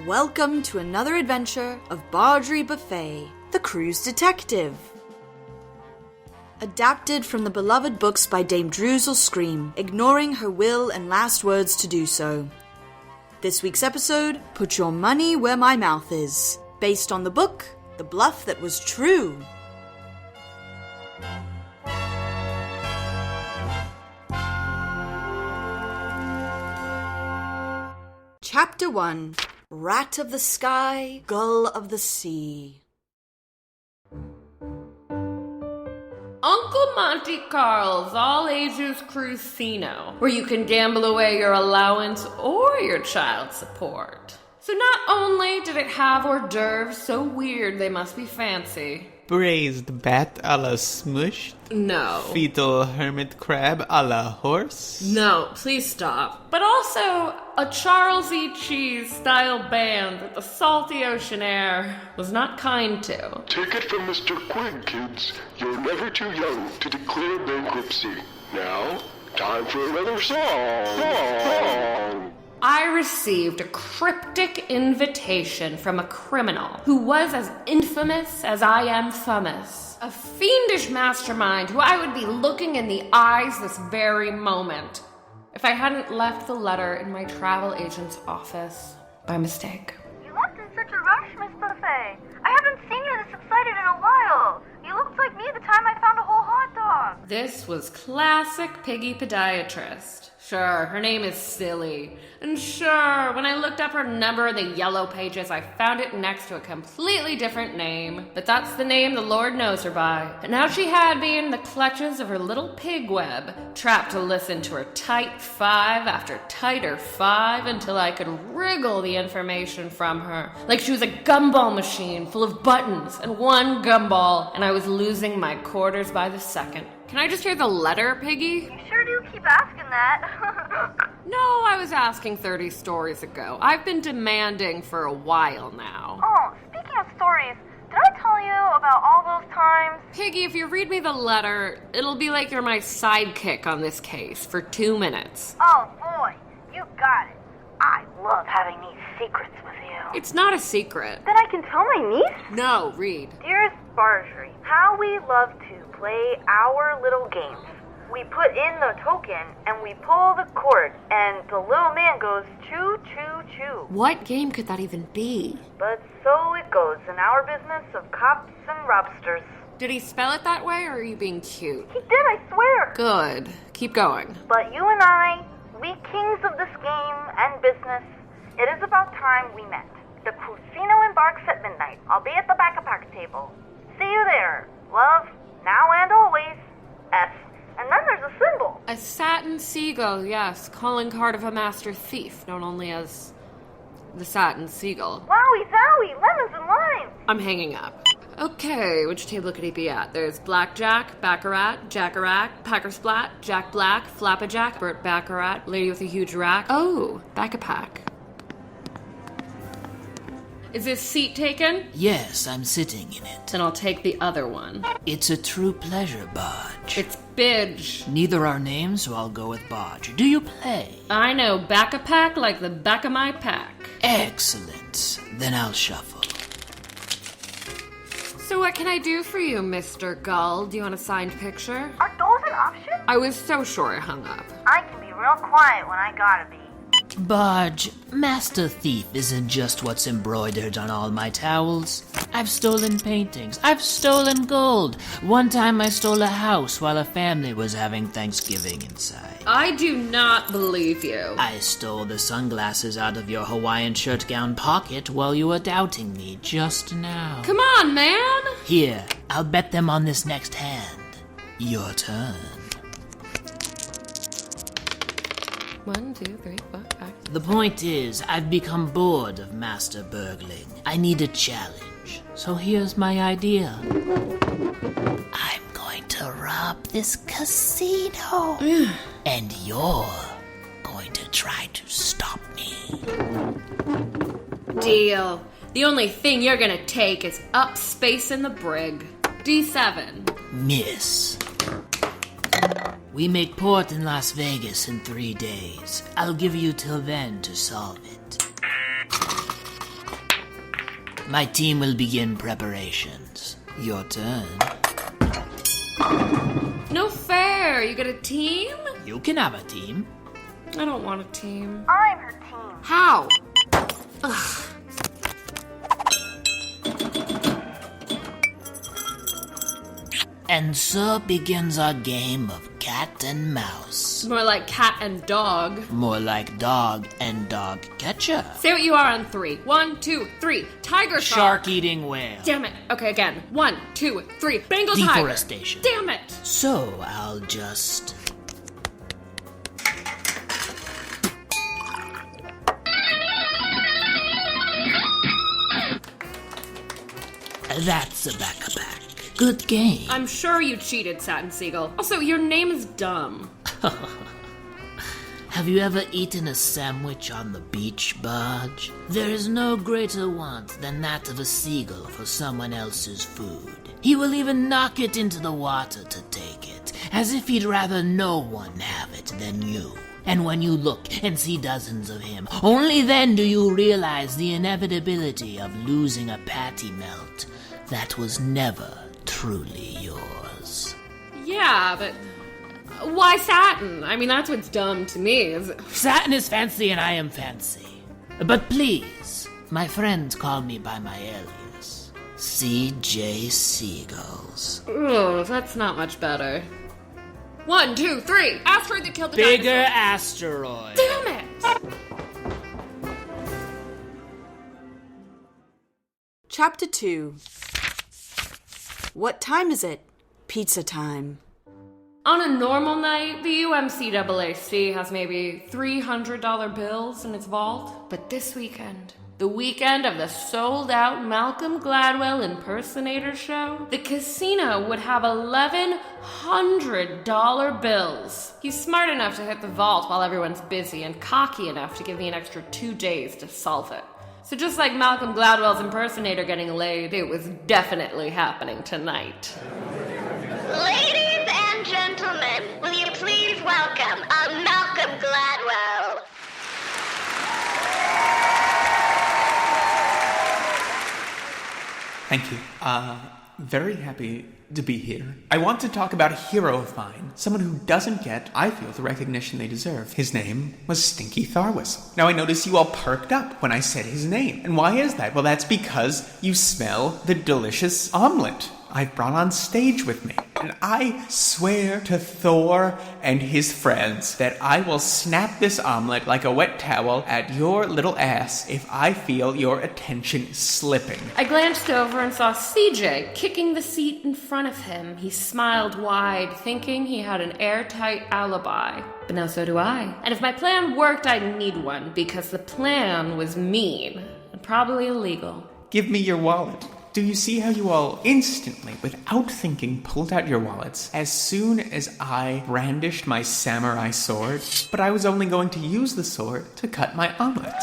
Welcome to another adventure of Barjory Buffet, the Cruise Detective. Adapted from the beloved books by Dame Droozle Scream, ignoring her will and last words to do so. This week's episode, Put Your Money Where My Mouth Is, based on the book, The Bluff That Was True. Chapter 1, Rat of the Sky, Gull of the Sea. Uncle Monte Carlo's all-ages cruisino, where you can gamble away your allowance or your child support. So not only did it have hors d'oeuvres so weird they must be fancy. Braised bat a la smush? No. Fetal hermit crab a la horse? No, please stop. But also, a Charles E. Cheese-style band that the salty ocean air was not kind to. Take it from Mr. Quinn, kids. You're never too young to declare bankruptcy. Now, time for another song. I received a cryptic invitation from a criminal who was as infamous as I am famous. A fiendish mastermind who I would be looking in the eyes this very moment if I hadn't left the letter in my travel agent's office by mistake. You left in such a rush, Miss Buffet. I haven't seen you this excited in a while. You looked like me the time I found a whole hot dog. This was classic Piggy Podiatrist. Sure, her name is Silly. And sure, when I looked up her number in the yellow pages, I found it next to a completely different name. But that's the name the Lord knows her by. And now she had me in the clutches of her little pig web, trapped to listen to her tight 5 after tighter 5 until I could wriggle the information from her. Like she was a gumball machine full of buttons and one gumball, and I was losing my quarters by the second. Can I just hear the letter, Piggy? You sure do keep asking that. No, I was asking 30 stories ago. I've been demanding for a while now. Oh, speaking of stories, did I tell you about all those times? Piggy, if you read me the letter, it'll be like you're my sidekick on this case for 2 minutes. Oh boy, you got it. I love having these secrets with you. It's not a secret. Then I can tell my niece? No, read. Dearest Barjory, how we love to play our little games. We put in the token and we pull the cord and the little man goes choo choo choo. What game could that even be? But so it goes in our business of cops and robsters. Did he spell it that way, or are you being cute? He did, I swear. Good. Keep going. But you and I, we kings of this game and business, it is about time we met. The Cruisino embarks at midnight. I'll be at the back-a-pack table. See you there. Love, now and always, S. And then there's a symbol. A satin seagull, yes. Calling card of a master thief, known only as the satin seagull. Wowie zowie, lemons and limes. I'm hanging up. Okay, which table could he be at? There's Blackjack, Baccarat, Jack-a-rack, Packer-splat, Jack Black, Flappajack, Burt Baccarat, Lady with a huge rack. Oh, Back-a-pack. Is this seat taken? Yes, I'm sitting in it. Then I'll take the other one. It's a true pleasure, Barge. It's Bidge. Neither are names, so I'll go with Barge. Do you play? I know Back-a-pack like the back of my pack. Excellent. Then I'll shuffle. So what can I do for you, Mr. Gull? Do you want a signed picture? Are those an option? I was so sure I hung up. I can be real quiet when I gotta be. Barge, Master Thief isn't just what's embroidered on all my towels. I've stolen paintings. I've stolen gold. One time I stole a house while a family was having Thanksgiving inside. I do not believe you. I stole the sunglasses out of your Hawaiian shirt gown pocket while you were doubting me just now. Come on, man! Here, I'll bet them on this next hand. Your turn. 1, 2, 3, 4, 5. The point is, I've become bored of master burgling. I need a challenge. So here's my idea. I'm going to rob this casino. And you're going to try to stop me. Deal. The only thing you're gonna take is up space in the brig. D7. Miss. We make port in Las Vegas in 3 days. I'll give you till then to solve it. My team will begin preparations. Your turn. No fair! You get a team? You can have a team. I don't want a team. I'm her team. How? Ugh. And so begins our game of cat and mouse. More like cat and dog. More like dog and dog catcher. Say what you are on 3. 1, 2, 3. Tiger shark. Shark-eating whale. Damn it. Okay, again. 1, 2, 3. Bengal tiger. Deforestation. Damn it. So I'll just... That's a back-a-back. Good game. I'm sure you cheated, Satin Seagull. Also, your name is dumb. Have you ever eaten a sandwich on the beach, Barge? There is no greater want than that of a seagull for someone else's food. He will even knock it into the water to take it, as if he'd rather no one have it than you. And when you look and see dozens of him, only then do you realize the inevitability of losing a patty melt that was never truly yours. Yeah, but why satin? I mean, that's what's dumb to me. Satin is fancy and I am fancy. But please, my friends call me by my alias, C.J. Seagulls. Oh, that's not much better. 1, 2, 3. Asteroid that killed the Bigger dinosaur. asteroid. Damn it! Chapter 2. What time is it? Pizza time. On a normal night, the UMCAAC has maybe $300 bills in its vault. But this weekend, the weekend of the sold-out Malcolm Gladwell impersonator show, the casino would have $1,100 bills. He's smart enough to hit the vault while everyone's busy and cocky enough to give me an extra 2 days to solve it. So just like Malcolm Gladwell's impersonator getting laid, it was definitely happening tonight. Ladies and gentlemen, will you please welcome Malcolm Gladwell? Thank you. Very happy to be here. I want to talk about a hero of mine, someone who doesn't get, I feel, the recognition they deserve. His name was Stinky Tharwhistle. Now I notice you all perked up when I said his name. And why is that? Well, that's because you smell the delicious omelet I've brought on stage with me. And I swear to Thor and his friends that I will snap this omelet like a wet towel at your little ass if I feel your attention slipping. I glanced over and saw CJ kicking the seat in front of him. He smiled wide, thinking he had an airtight alibi. But now so do I. And if my plan worked, I'd need one, because the plan was mean and probably illegal. Give me your wallet. Do you see how you all instantly, without thinking, pulled out your wallets as soon as I brandished my samurai sword? But I was only going to use the sword to cut my omelet.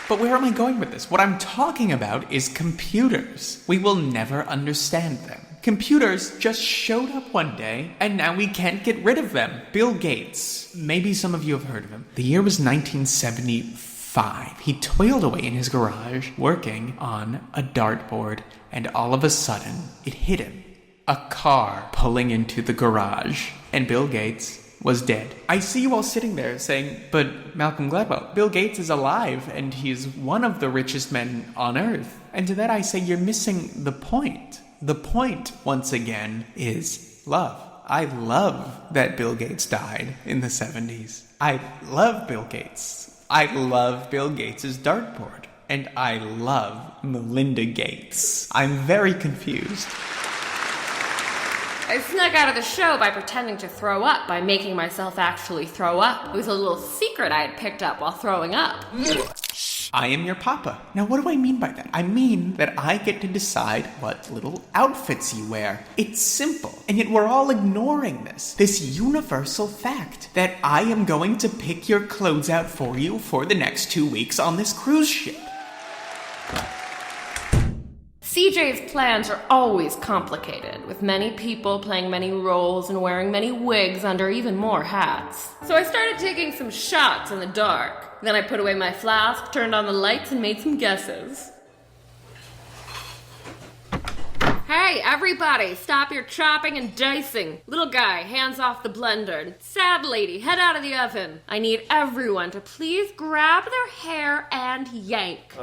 But where am I going with this? What I'm talking about is computers. We will never understand them. Computers just showed up one day, and now we can't get rid of them. Bill Gates. Maybe some of you have heard of him. The year was 1975. He toiled away in his garage, working on a dartboard, and all of a sudden, it hit him. A car pulling into the garage, and Bill Gates was dead. I see you all sitting there saying, but Malcolm Gladwell, Bill Gates is alive, and he is one of the richest men on earth. And to that I say, you're missing the point. The point, once again, is love. I love that Bill Gates died in the 70s. I love Bill Gates. I love Bill Gates' dartboard. And I love Melinda Gates. I'm very confused. I snuck out of the show by pretending to throw up, by making myself actually throw up. It was a little secret I had picked up while throwing up. I am your papa. Now, what do I mean by that? I mean that I get to decide what little outfits you wear. It's simple. And yet we're all ignoring this universal fact that I am going to pick your clothes out for you for the next 2 weeks on this cruise ship. DJ's plans are always complicated, with many people playing many roles and wearing many wigs under even more hats. So I started taking some shots in the dark. Then I put away my flask, turned on the lights, and made some guesses. Hey, everybody, stop your chopping and dicing. Little guy, hands off the blender. Sad lady, head out of the oven. I need everyone to please grab their hair and yank.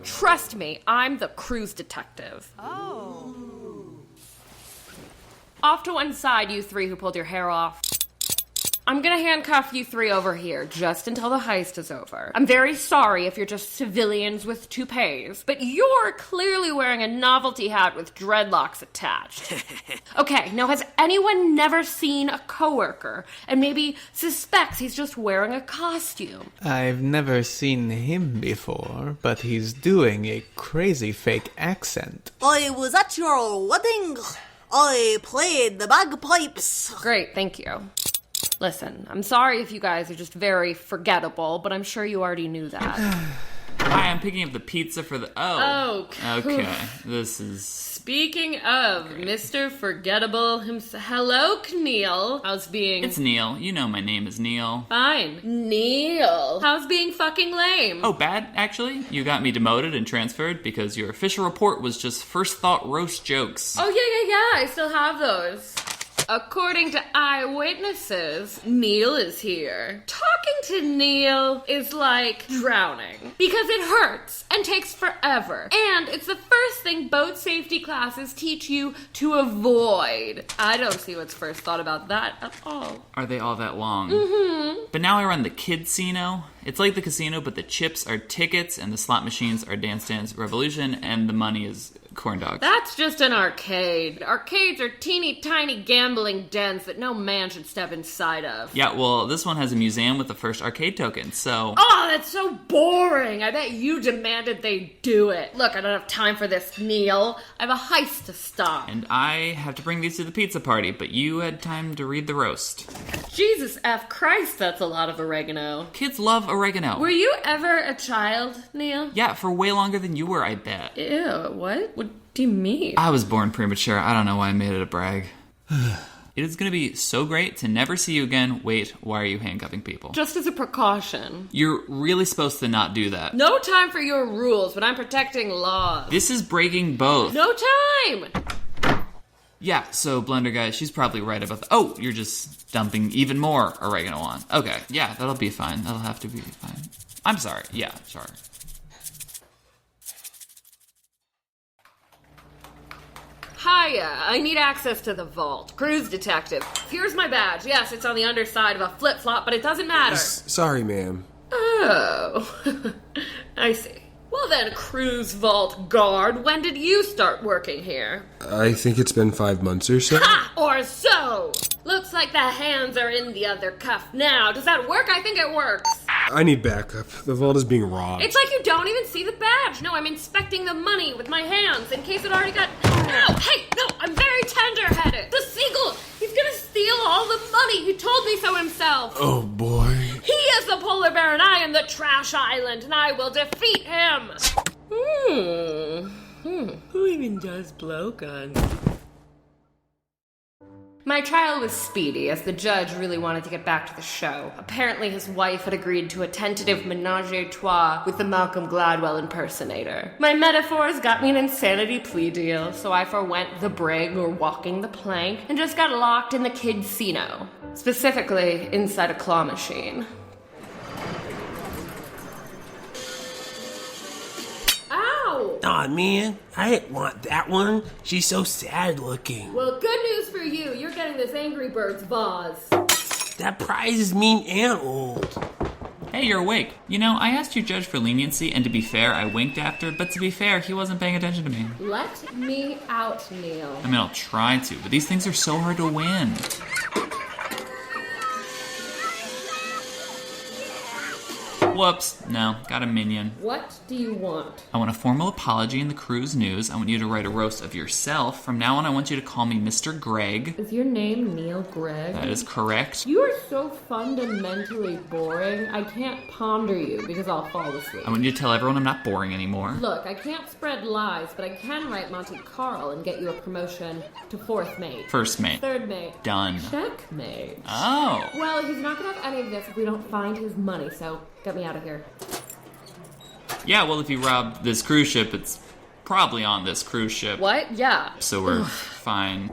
Trust me, I'm the cruise detective. Off to one side, you three who pulled your hair off. I'm gonna handcuff you three over here, just until the heist is over. I'm very sorry if you're just civilians with toupees, but you're clearly wearing a novelty hat with dreadlocks attached. Okay, now has anyone never seen a coworker and maybe suspects he's just wearing a costume? I've never seen him before, but he's doing a crazy fake accent. I was at your wedding. I played the bagpipes. Great, thank you. Listen, I'm sorry if you guys are just very forgettable, but I'm sure you already knew that. Hi, I'm picking up the pizza for the... Oh. Okay, this is... Speaking of Mr. Forgettable himself... Hello, Neil. How's being... It's Neil. You know my name is Neil. Fine. Neil. How's being fucking lame? Oh, bad, actually? You got me demoted and transferred because your official report was just first thought roast jokes. Oh, yeah. I still have those. According to eyewitnesses, Neil is here. Talking to Neil is like drowning because it hurts and takes forever. And it's the first thing boat safety classes teach you to avoid. I don't see what's first thought about that at all. Are they all that long? Mm-hmm. But now I run the Kidsino. It's like the casino, but the chips are tickets and the slot machines are Dance Dance Revolution and the money is corn dogs. That's just an arcade. Arcades are teeny tiny gambling dens that no man should step inside of. Yeah, well, this one has a museum with the first arcade token, so... Oh, that's so boring. I bet you demanded they do it. Look, I don't have time for this, Neil. I have a heist to stop. And I have to bring these to the pizza party, but you had time to read the roast. Jesus F. Christ, that's a lot of oregano. Kids love oregano. Were you ever a child, Neil? Yeah, for way longer than you were, I bet. Ew, what? What do you mean? I was born premature. I don't know why I made it a brag. It is going to be so great to never see you again. Wait, why are you handcuffing people? Just as a precaution. You're really supposed to not do that. No time for your rules, but I'm protecting laws. This is breaking both. No time! Yeah, so Blender Guy, she's probably right about Oh, you're just dumping even more oregano on. Okay, yeah, that'll be fine. That'll have to be fine. I'm sorry. Yeah, sorry. Hiya, I need access to the vault. Cruise detective. Here's my badge. Yes, it's on the underside of a flip-flop, but it doesn't matter. Sorry, ma'am. Oh, I see. Well then, cruise vault guard, when did you start working here? I think it's been 5 months or so. Ha! Or so! Looks like the hands are in the other cuff now. Does that work? I think it works. I need backup. The vault is being robbed. It's like you don't even see the badge. No, I'm inspecting the money with my hands in case it already got... No! Hey! No! I'm very tender-headed! The seagull! He's gonna steal all the money! He told me so himself! Oh, boy. He is the polar bear and I am the trash island, and I will defeat him! Who even does blowguns? My trial was speedy, as the judge really wanted to get back to the show. Apparently his wife had agreed to a tentative menage a trois with the Malcolm Gladwell impersonator. My metaphors got me an insanity plea deal, so I forwent the brig or walking the plank and just got locked in the Kidsino. Specifically, inside a claw machine. Ow! Aw, man, I didn't want that one. She's so sad looking. Well, good news for you. You're getting this Angry Birds vase. That prize is mean and old. Hey, you're awake. You know, I asked your judge for leniency, and to be fair, I winked after, but to be fair, he wasn't paying attention to me. Let me out, Neil. I mean, I'll try to, but these things are so hard to win. whoops. No, got a minion. What do you want? I want a formal apology in the Crew's news. I want you to write a roast of yourself. From now on, I want you to call me Mr. Greg. Is your name Neil Gregg? That is correct. You are so fundamentally boring, I can't ponder you because I'll fall asleep. I want you to tell everyone I'm not boring anymore. Look, I can't spread lies, but I can write Monte Carlo and get you a promotion to 4th mate. 1st mate. 3rd mate. Done. Checkmate. Oh. Well, he's not gonna have any of this if we don't find his money, so get me out of here. Yeah, well, if you rob this cruise ship, it's probably on this cruise ship. What? Yeah. So we're fine.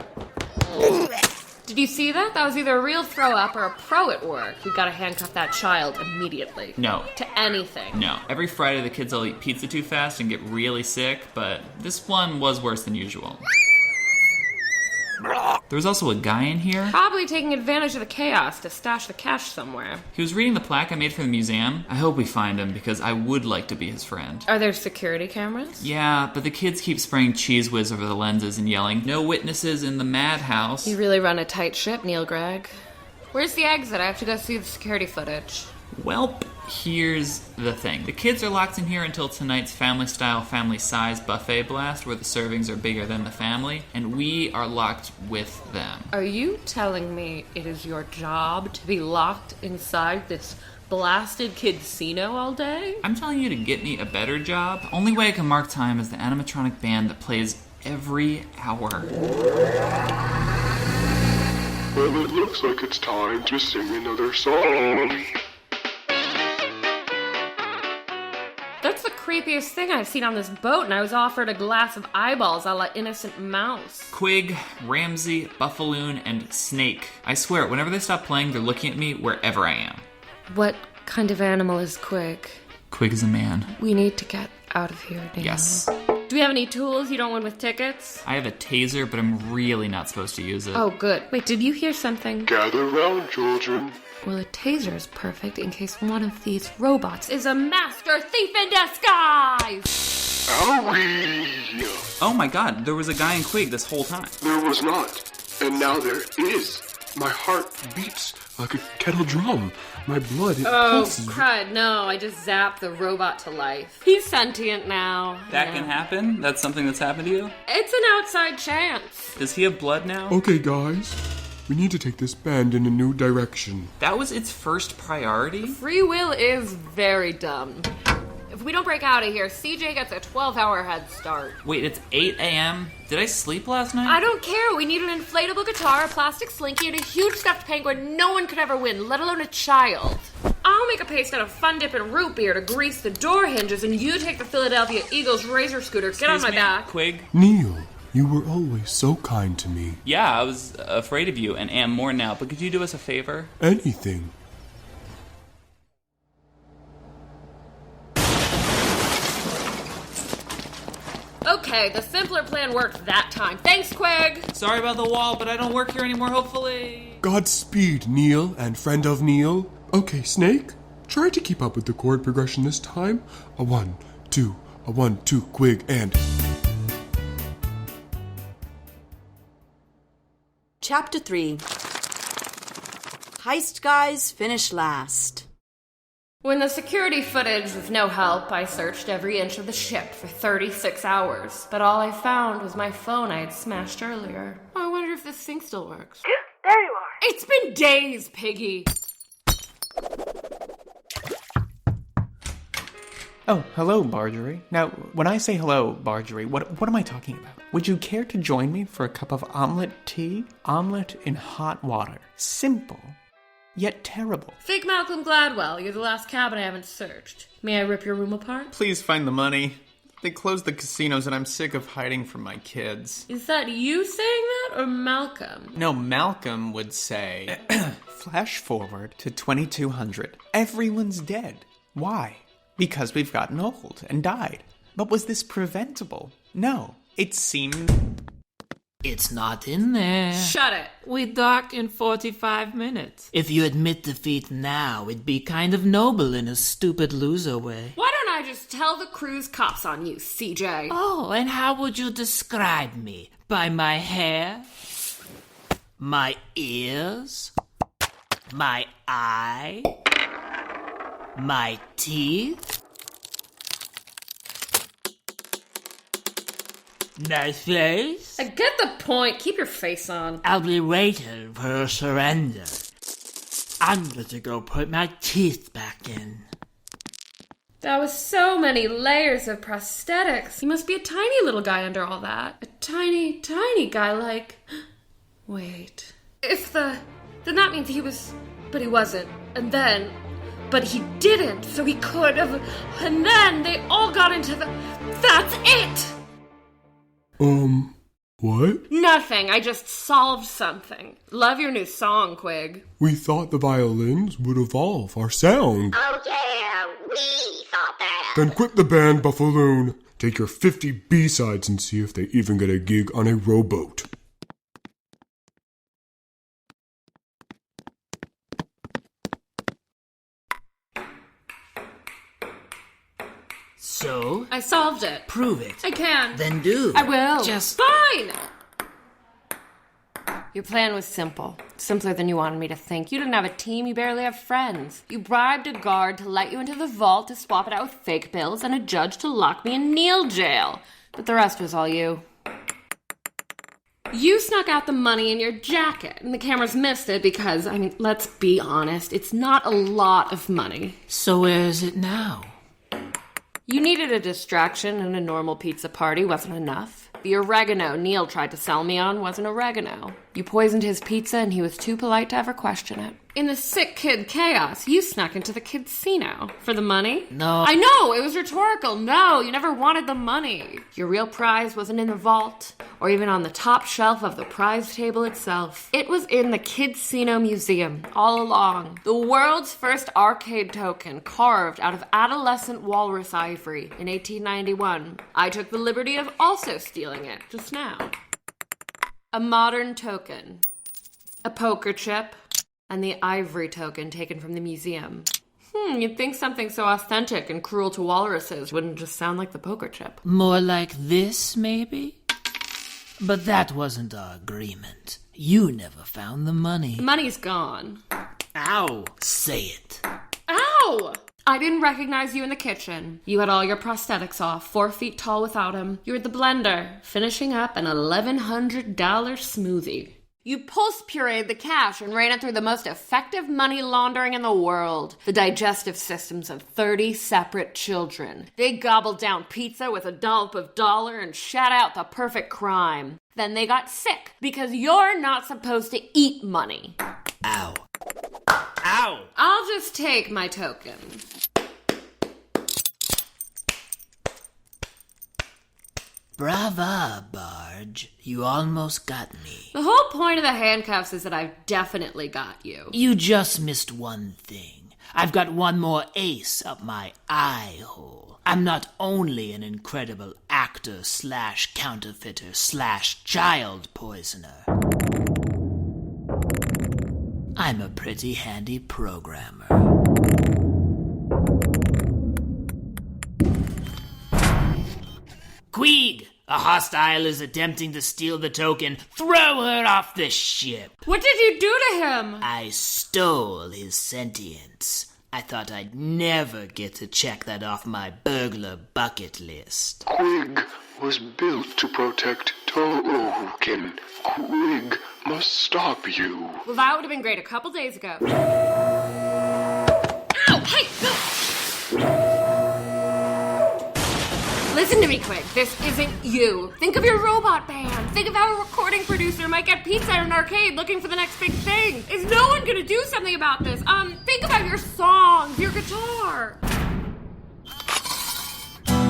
Did you see that? That was either a real throw-up or a pro at work. We gotta handcuff that child immediately. No. To anything. No. Every Friday the kids all eat pizza too fast and get really sick, but this one was worse than usual. There was also a guy in here. Probably taking advantage of the chaos to stash the cash somewhere. He was reading the plaque I made for the museum. I hope we find him because I would like to be his friend. Are there security cameras? Yeah, but the kids keep spraying Cheese Whiz over the lenses and yelling, "No witnesses in the madhouse." You really run a tight ship, Neil Gregg. Where's the exit? I have to go see the security footage. Welp, here's the thing. The kids are locked in here until tonight's family-style, family-size buffet blast where the servings are bigger than the family, and we are locked with them. Are you telling me it is your job to be locked inside this blasted kidsino all day? I'm telling you to get me a better job. Only way I can mark time is the animatronic band that plays every hour. Well, it looks like it's time to sing another song. That's the creepiest thing I've seen on this boat, and I was offered a glass of eyeballs a la Innocent Mouse. Quig, Ramsey, Buffaloon, and Snake. I swear, whenever they stop playing, they're looking at me wherever I am. What kind of animal is Quig? Quig is a man. We need to get out of here, Daniel. Yes. Do we have any tools you don't win with tickets? I have a taser, but I'm really not supposed to use it. Oh, good. Wait, did you hear something? Gather round, children. Well, a taser is perfect in case one of these robots is a master thief in disguise! Owie! Oh my god, there was a guy in Quig this whole time. There was not, and now there is. My heart beats like a kettle drum. My blood, it pulses. Oh, crud, no, I just zapped the robot to life. He's sentient now. That can happen? That's something that's happened to you? It's an outside chance. Does he have blood now? Okay, guys. We need to take this band in a new direction. That was its first priority? Free will is very dumb. If we don't break out of here, CJ gets a 12-hour head start. Wait, it's 8 a.m.? Did I sleep last night? I don't care. We need an inflatable guitar, a plastic slinky, and a huge stuffed penguin no one could ever win, let alone a child. I'll make a paste out of Fun Dip and root beer to grease the door hinges, and you take the Philadelphia Eagles razor scooter. Get on my back. Quig? Neil, you were always so kind to me. Yeah, I was afraid of you and am more now, but could you do us a favor? Anything. Okay, the simpler plan worked that time. Thanks, Quig! Sorry about the wall, but I don't work here anymore, hopefully. Godspeed, Neil and friend of Neil. Okay, Snake, try to keep up with the chord progression this time. A 1, 2, a 1, 2, Quig, and... Chapter 3. Heist guys finish last. When the security footage was no help, I searched every inch of the ship for 36 hours, but all I found was my phone I had smashed earlier. Oh, I wonder if this thing still works. There you are. It's been days, Piggy! Oh, hello, Barjory. Now, when I say hello, Barjory, what am I talking about? Would you care to join me for a cup of omelet tea? Omelet in hot water. Simple, yet terrible. Fake Malcolm Gladwell, you're the last cabin I haven't searched. May I rip your room apart? Please find the money. They closed the casinos and I'm sick of hiding from my kids. Is that you saying that, or Malcolm? No, Malcolm would say, flash forward to 2200. Everyone's dead. Why? Because we've gotten old and died. But was this preventable? No. It seemed... It's not in there. Shut it. We dock in 45 minutes. If you admit defeat now, it'd be kind of noble in a stupid loser way. Why don't I just tell the crew's cops on you, CJ? Oh, and how would you describe me? By my hair? My ears? My eye? My teeth? My face? I get the point. Keep your face on. I'll be waiting for a surrender. I'm going to go put my teeth back in. That was so many layers of prosthetics. He must be a tiny little guy under all that. A tiny, tiny guy like... Wait. Then that means he was... But he wasn't. And then... But he didn't, so he could have... And then they all got into the... That's it! What? Nothing. I just solved something. Love your new song, Quig. We thought the violins would evolve our sound. Oh yeah, we thought that. Then quit the band, Buffaloon. Take your 50 B-sides and see if they even get a gig on a rowboat. So? I solved it. Prove it. I can. Then do. I will. Just... Fine! Your plan was simple. Simpler than you wanted me to think. You didn't have a team, you barely have friends. You bribed a guard to let you into the vault to swap it out with fake bills and a judge to lock me in Neil jail. But the rest was all you. You snuck out the money in your jacket, and the cameras missed it because, let's be honest, it's not a lot of money. So where is it now? You needed a distraction, and a normal pizza party wasn't enough. The oregano Neil tried to sell me on wasn't oregano. You poisoned his pizza, and he was too polite to ever question it. In the sick kid chaos, you snuck into the casino. For the money? No. I know, it was rhetorical. No, you never wanted the money. Your real prize wasn't in the vault, or even on the top shelf of the prize table itself. It was in the Kidsino Museum, all along. The world's first arcade token, carved out of adolescent walrus ivory in 1891. I took the liberty of also stealing it, just now. A modern token. A poker chip. And the ivory token taken from the museum. You'd think something so authentic and cruel to walruses wouldn't just sound like the poker chip. More like this, maybe? But that wasn't our agreement. You never found the money. The money's gone. Ow! Say it. Ow! I didn't recognize you in the kitchen. You had all your prosthetics off, 4 feet tall without them. You were at the blender, finishing up an $1,100 smoothie. You pulse-pureed the cash and ran it through the most effective money laundering in the world. The digestive systems of 30 separate children. They gobbled down pizza with a dollop of dollar and shat out the perfect crime. Then they got sick, because you're not supposed to eat money. Ow. Ow! I'll just take my token. Brava, Barge. You almost got me. The whole point of the handcuffs is that I've definitely got you. You just missed one thing. I've got one more ace up my eye hole. I'm not only an incredible actor / counterfeiter / child poisoner. I'm a pretty handy programmer. Queeg! A hostile is attempting to steal the token. Throw her off the ship! What did you do to him? I stole his sentience. I thought I'd never get to check that off my burglar bucket list. Quig was built to protect Tooken. Quig must stop you. Well, that would have been great a couple days ago. Ow! Hey! No! Listen to me, Quig. This isn't you. Think of your robot band. Think of how a recording producer might get pizza at an arcade looking for the next big thing. Is no one gonna do something about this? Think about your songs, your guitar.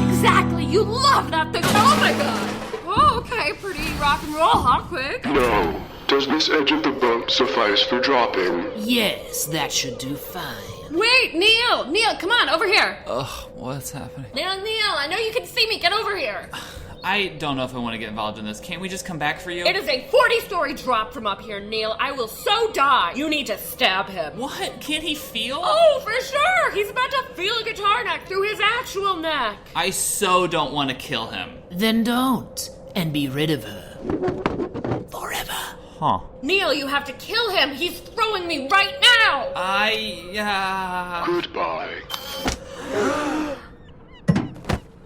Exactly. You love that thing. Oh my god. Oh, okay. Pretty rock and roll, huh, Quig? No. Does this edge of the boat suffice for dropping? Yes, that should do fine. Wait, Neil! Neil, come on, over here! Ugh, what's happening? Neil, I know you can see me. Get over here. I don't know if I want to get involved in this. Can't we just come back for you? It is a 40-story drop from up here, Neil. I will so die. You need to stab him. What? Can't he feel? Oh, for sure. He's about to feel a guitar neck through his actual neck. I so don't want to kill him. Then don't, and be rid of her. Forever. Huh. Neil, you have to kill him! He's throwing me right now! Goodbye.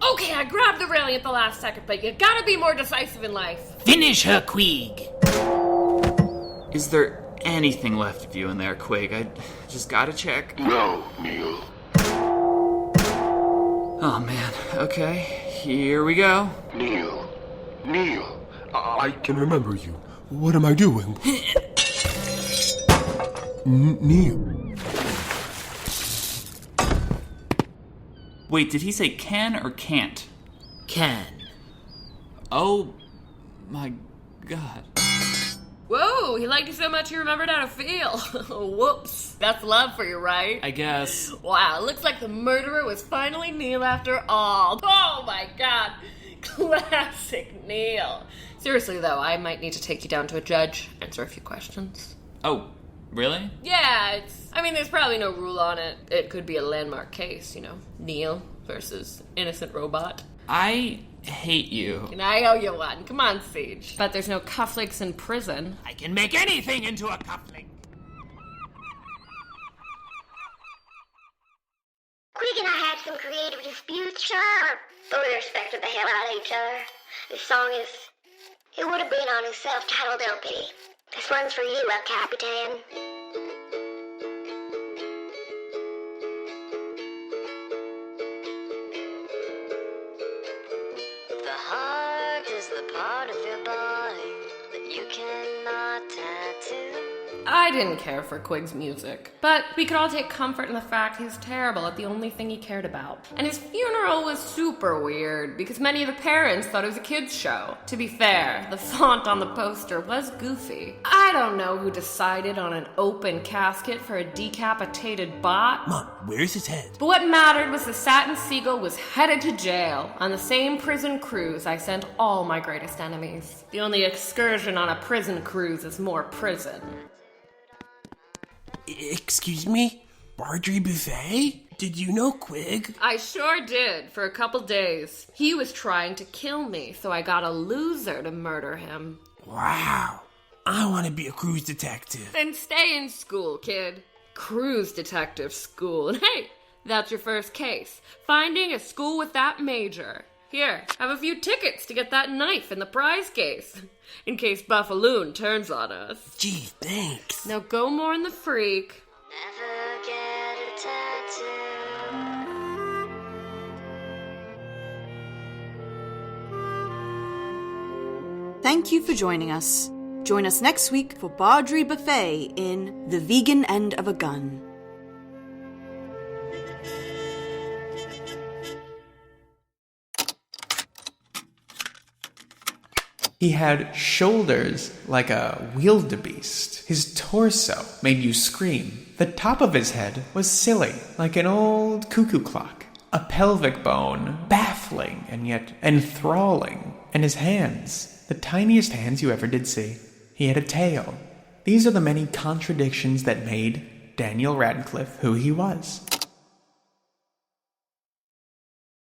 Okay, I grabbed the railing at the last second, but you gotta be more decisive in life. Finish her, Queeg. Is there anything left of you in there, Quig? I just gotta check. No, Neil. Oh, man. Okay, here we go. Neil. I can remember you. What am I doing? Neil. Wait, did he say can or can't? Can. Oh, my God. Whoa, he liked you so much he remembered how to feel. Whoops. That's love for you, right? I guess. Wow, looks like the murderer was finally Neil after all. Oh my God. Classic Neil. Seriously though, I might need to take you down to a judge, answer a few questions. Oh, really? Yeah, there's probably no rule on it. It could be a landmark case, Neil versus innocent robot. I hate you. And I owe you one. Come on, Siege. But there's no cufflinks in prison. I can make anything into a cufflink. Quig and I had some creative disputes, sure, but we respected the hell out of each other. This song it would have been on his self-titled LP. This one's for you, El Capitan. The heart is the part of your body that you cannot tattoo. I didn't care for Quig's music, but we could all take comfort in the fact he's terrible at the only thing he cared about. And his funeral was super weird, because many of the parents thought it was a kid's show. To be fair, the font on the poster was goofy. I don't know who decided on an open casket for a decapitated bot. Mom, where's his head? But what mattered was the Satin Seagull was headed to jail on the same prison cruise I sent all my greatest enemies. The only excursion on a prison cruise is more prison. Excuse me? Barjory Buffet? Did you know Quig? I sure did, for a couple days. He was trying to kill me, so I got a loser to murder him. Wow. I want to be a cruise detective. Then stay in school, kid. Cruise detective school. And hey, that's your first case. Finding a school with that major. Here, have a few tickets to get that knife in the prize case. In case Buffaloon turns on us. Gee, thanks. Now go mourn the freak. Never get a tattoo. Thank you for joining us. Join us next week for Barjory Buffet in The Vegan End of a Gun. He had shoulders like a wildebeest. His torso made you scream. The top of his head was silly, like an old cuckoo clock. A pelvic bone, baffling and yet enthralling. And his hands, the tiniest hands you ever did see. He had a tail. These are the many contradictions that made Daniel Radcliffe who he was.